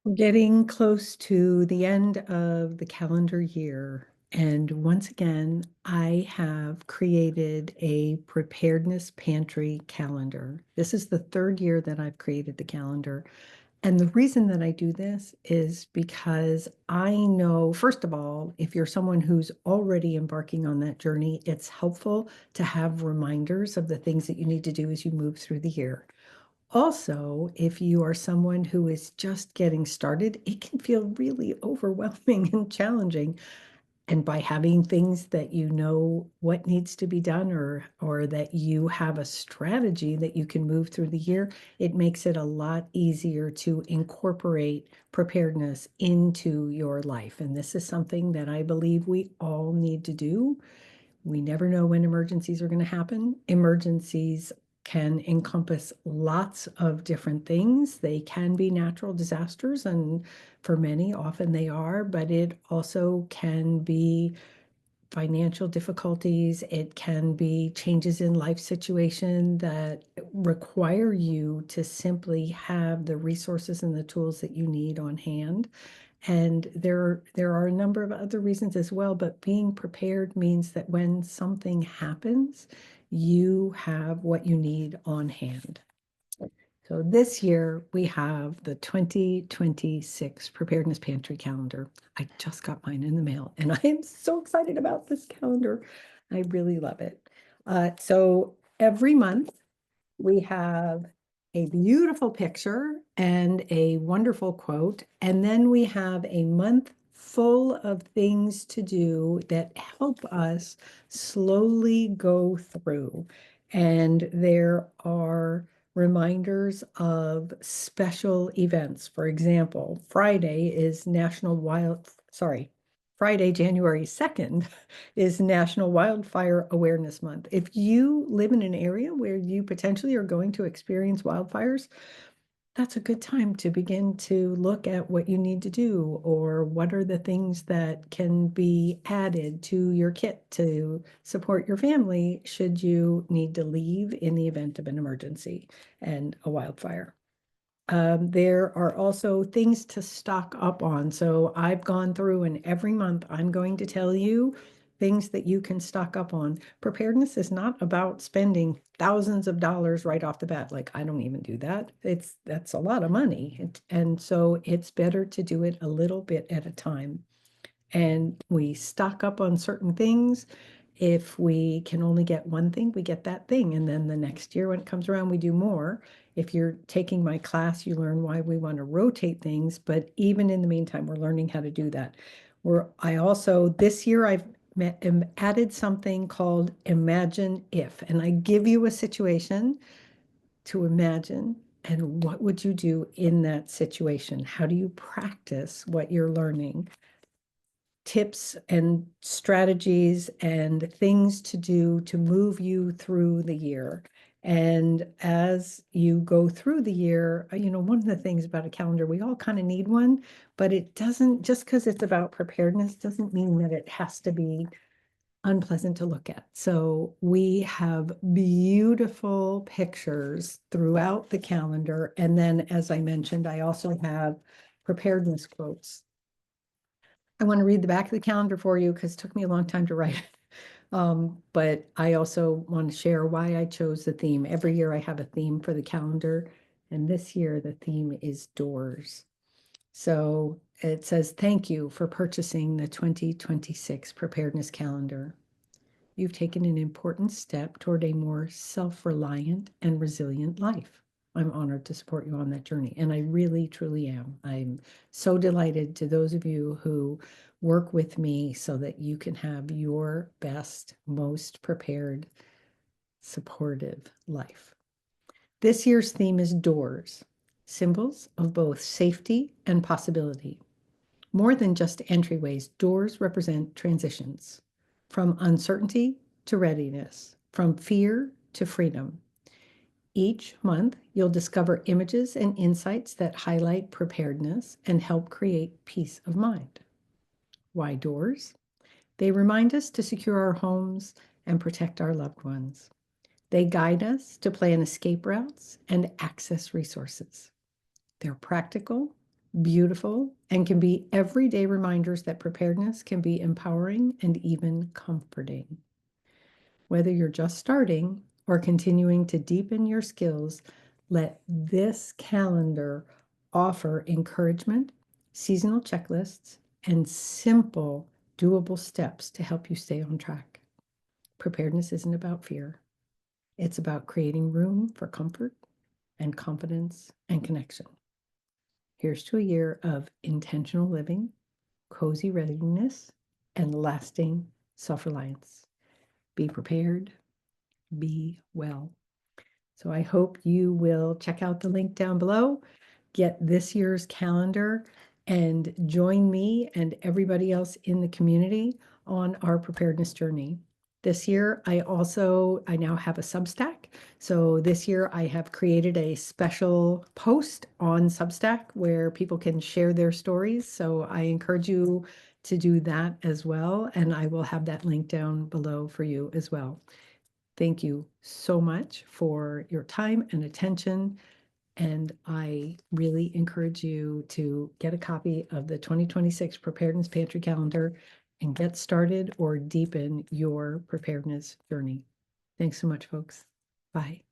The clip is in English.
We're getting close to the end of the calendar year. And once again, I have created a preparedness pantry calendar. This is the third year that I've created the calendar. And the reason that I do this is because I know, first of all, if you're someone who's already embarking on that journey, it's helpful to have reminders of the things that you need to do as you move through the year. Also, if you are someone who is just getting started, it can feel really overwhelming and challenging. And by having things that you know what needs to be done or that you have a strategy that you can move through the year, it makes it a lot easier to incorporate preparedness into your life. And this is something that I believe we all need to do. We never know when emergencies are going to happen. Emergencies can encompass lots of different things. They can be natural disasters, and for many, often they are, but it also can be financial difficulties. It can be changes in life situation that require you to simply have the resources and the tools that you need on hand. And there are a number of other reasons as well, but being prepared means that when something happens, you have what you need on hand. So this year we have the 2026 Preparedness Pantry Calendar. I just got mine in the mail and I am so excited about this calendar. I really love it. So every month we have a beautiful picture and a wonderful quote. And then we have a month full of things to do that help us slowly go through. And there are reminders of special events. For example, Friday, January 2nd is National Wildfire Awareness Month. If you live in an area where you potentially are going to experience wildfires, that's a good time to begin to look at what you need to do or what are the things that can be added to your kit to support your family should you need to leave in the event of an emergency and a wildfire. There are also things to stock up on. So I've gone through and every month I'm going to tell you things that you can stock up on. Preparedness is not about spending thousands of dollars right off the bat. Like I don't even do that. That's a lot of money. And so it's better to do it a little bit at a time. And we stock up on certain things. If we can only get one thing, we get that thing. And then the next year when it comes around, we do more. If you're taking my class, you learn why we want to rotate things. But even in the meantime, we're learning how to do that. I also, this year, I've added something called Imagine If. And I give you a situation to imagine. And what would you do in that situation? How do you practice what you're learning? Tips and strategies and things to do to move you through the year. And as you go through the year, one of the things about a calendar, we all kind of need one, but it doesn't, just because it's about preparedness, doesn't mean that it has to be unpleasant to look at. So we have beautiful pictures throughout the calendar. And then, as I mentioned, I also have preparedness quotes. I want to read the back of the calendar for you because it took me a long time to write it. But I also want to share why I chose the theme. Every year I have a theme for the calendar, and this year the theme is doors. So it says, thank you for purchasing the 2026 Preparedness Calendar. You've taken an important step toward a more self-reliant and resilient life. I'm honored to support you on that journey. And I really, truly am. I'm so delighted to those of you who work with me so that you can have your best, most prepared, supportive life. This year's theme is doors, symbols of both safety and possibility. More than just entryways, doors represent transitions from uncertainty to readiness, from fear to freedom. Each month, you'll discover images and insights that highlight preparedness and help create peace of mind. Why doors? They remind us to secure our homes and protect our loved ones. They guide us to plan escape routes and access resources. They're practical, beautiful, and can be everyday reminders that preparedness can be empowering and even comforting. Whether you're just starting or continuing to deepen your skills, let this calendar offer encouragement, seasonal checklists, and simple, doable steps to help you stay on track. Preparedness isn't about fear. It's about creating room for comfort and confidence and connection. Here's to a year of intentional living, cozy readiness, and lasting self-reliance. Be prepared, be well. So I hope you will check out the link down below, get this year's calendar, and join me and everybody else in the community on our preparedness journey. This year, I now have a Substack. So this year I have created a special post on Substack where people can share their stories. So I encourage you to do that as well. And I will have that link down below for you as well. Thank you so much for your time and attention. And I really encourage you to get a copy of the 2026 Preparedness Pantry Calendar and get started or deepen your preparedness journey. Thanks so much, folks. Bye.